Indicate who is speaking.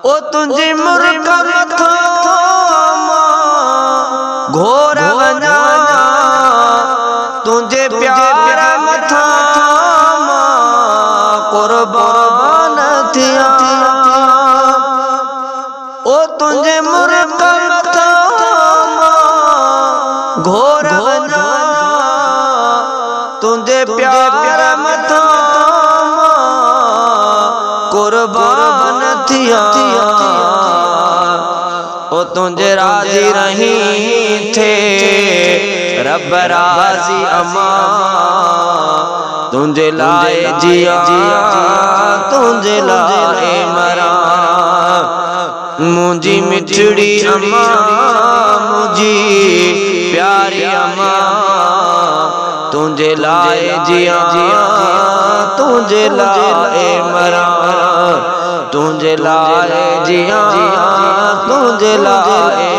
Speaker 1: ओ तुझे मुर्गा मथा घोर वना तुझे प्यार मथा कुर्बान थिया। ओ तुझे मुर्गा मथा घोर वना तुझे प्यार मथा कुर्बान थिया। ओ तुझे राजी रही थे रब राजी अमा तुझे लाए जिया तुझे लाए मरा। मुझी मिठड़ी अमा मुझी प्यारी अमा तुझे लाए जिया तुझे लाए मरा। तुझे लाए जिया तुझे लाए